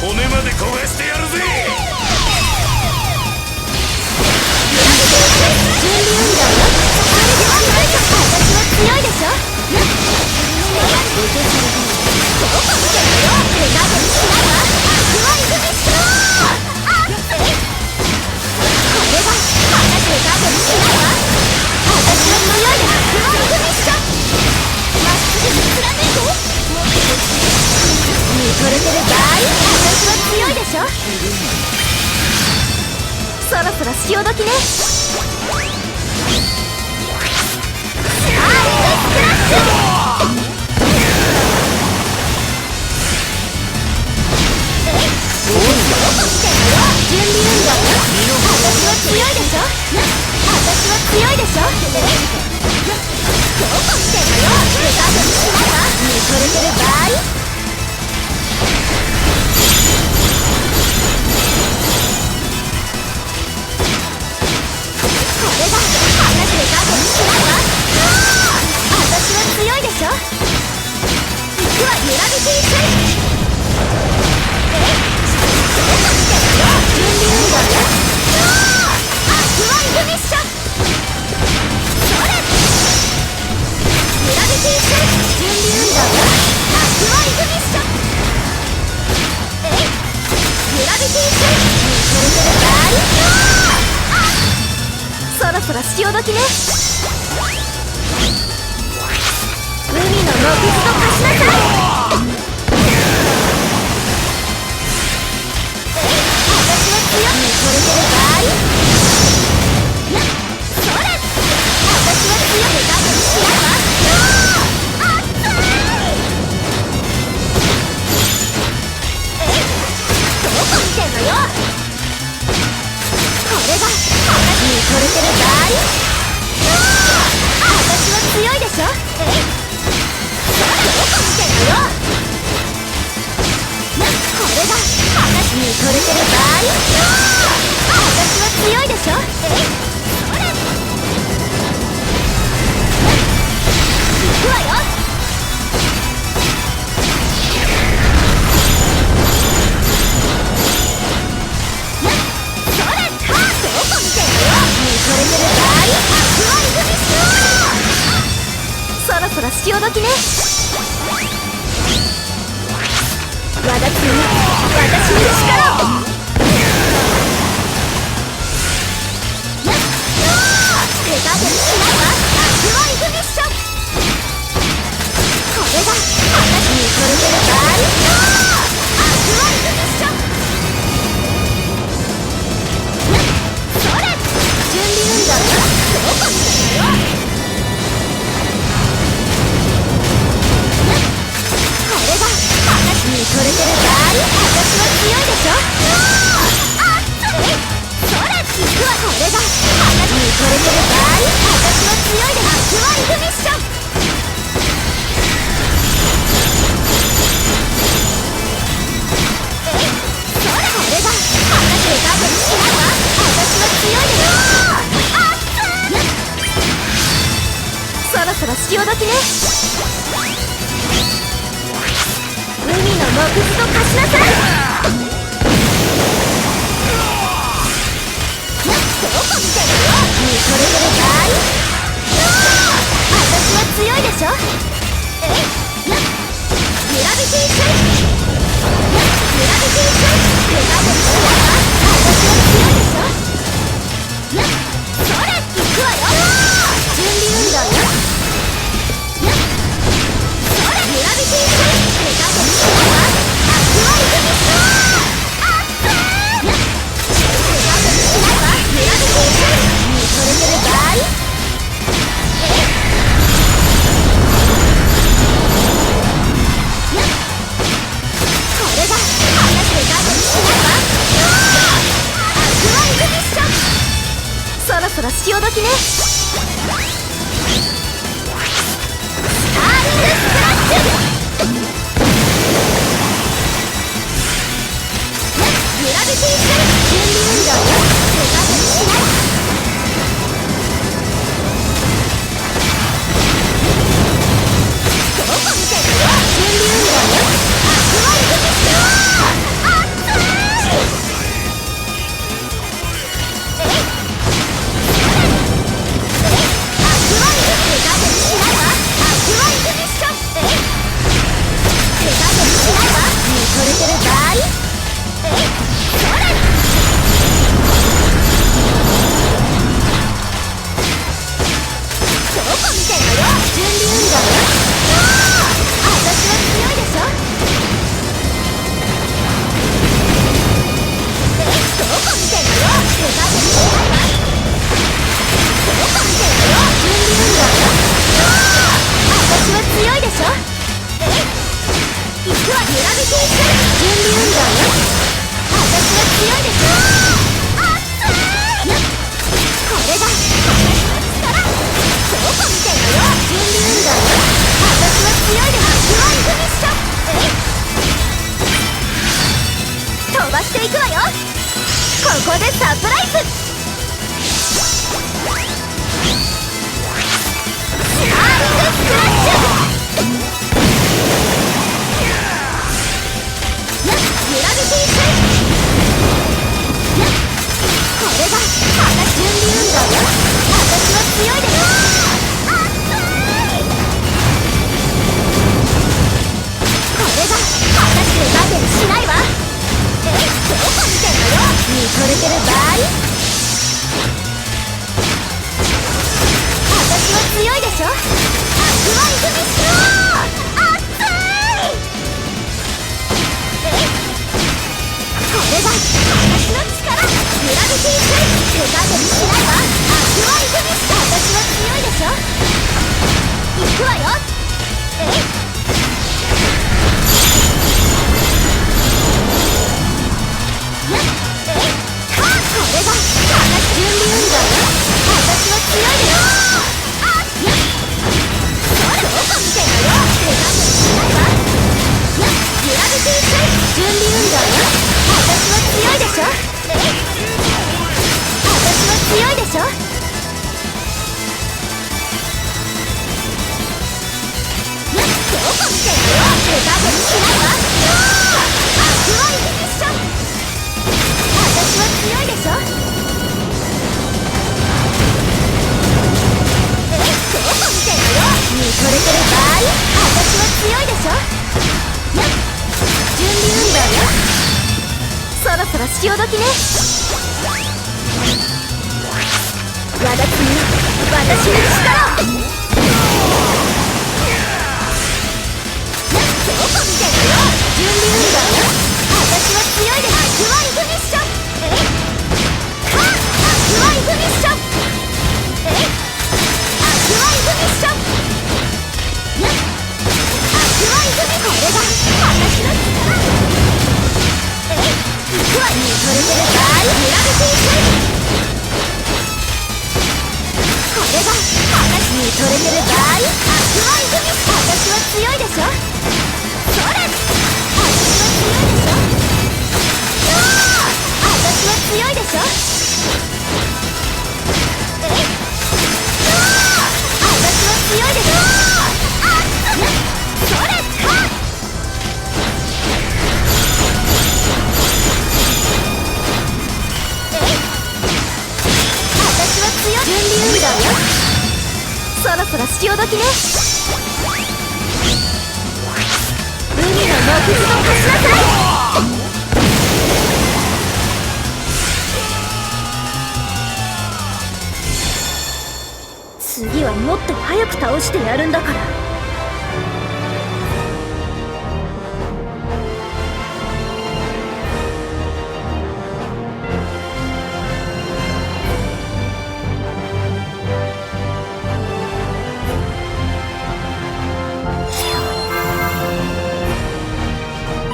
骨まで焦がしてやるぜ。準備運動よ。私は強いでしょ。どこ見てんのよ。手加減しないわ。悪はイグミッション。これが手加減しないわ。私は強いで。悪はイグミッション。まっすぐに貫いて。見とれてる場合、私は強いでしょ。そろそろ潮時ね。準備運動よ。私は強いでしょ。私は強いでしょ。どこ見てんのよ。手加減しないわ。見とれてる場合。これだ。話手加減しないわ。私は強いでしょ。行くわ。グラビティスイッチ。準備運動よ。アクアイグミッション。それ。グラビティスイッチ。準備運動よ。アクアイグミッション。グラビティスイッチ。それぞれ場合。そろそろ潮時ね。海の木図と貸しなさい。これてる場合。それ。私は強く加減しないわ。熱い。どこ見てんのよ。これが話にこれてる場合。私は強いでしょ。それ。どこ見てんのよ。これが話にこれてる場合。私は強いでしょ。それ。行くわよ。それ。どこ見てんのよ。これてる場合。アクアイグミッション。そろそろ潮時ね。私に力を。手加減しないわ。アクアイグミッション。これが話にこれてる場合。アクアイグミッション。それ。準備運動よ。どこ見てんのよ。これが話にこれてる場合。私は強いでしょ。それ。行くわ。これが話にこれてる場合。私は強いで。アクアイグミッション。それ。これが話で加減しないわ。私は強いでよ。そろそろ潮時ね。海の木図と貸しなさい。どこ見てるよ。これてる場合。私は強いでしょ。グラビティスイッチ。グラビティスイッチ。手加減しないわ。私は強いでしょ。それ。行くわよ。準備運動よ。それ。グラビティスイッチ。手加減しないわ。アクアイグミッション。手加減しないわ。グラビティスイッチ。これてる場合。これが話で加減しないわ。アクアイグミッション。そろそろ潮時ね。スターリングスプラッシュ。グラビティスイッチ。準備運動よ。手加減しない。どこ見てるよ。準備運動よ。アクアイグミッション。ビティス準備運動よ。私は強いでしょ。熱い。これが私の力。どこ見てんのよ。準備運動よ。私は強いでしょ。フライングミッション。飛ばしていくわよ。ここでサプライズ。スターリングスクラッシュ。グラビティスイッチ。これが私準備運動よ。私は強いでしょ。熱い。これが私で待てにしないわ。どこ見てんのよ。見とれてる場合。私は強いでしょ。アクアイグミッション。熱い。これが私の力。グラビティスイッチ。手加減しないわ。アクアイグミッション。私は強いでしょ。行くわよ。これが私準備運動よ。私は強いでしょ。どこ見てんのよ。手加減しないわ。グラビティスイッチ。準備運動よ。私は強いでしょ。私は強いでしょ。どこ見てんのよ。手加減しないわ。アクアイグミッション。私は強いでしょ。どこ見てんのよ。見とれてる場合。私は強いでしょ。準備運動よ。そろそろ潮時ね。わだつみ私の力を。どこ見てんのよ。準備運動よ。私は強いです。アクアイグミッション。アクアイグミッション。アクアイグミッション。アクアイグミ。これが私の力。行くわ。見とれてる場合。グラビティスイッチ。これが私見とれてる場合。アクアイグミッション。私は強いでしょ。それ。私は強いでしょ。私は強いでしょ。私は強いでしょ。それ。私は強い。準備運動よ。そろそろ潮時ね。海の木図を貸しなさい。次はもっと早く倒してやるんだから。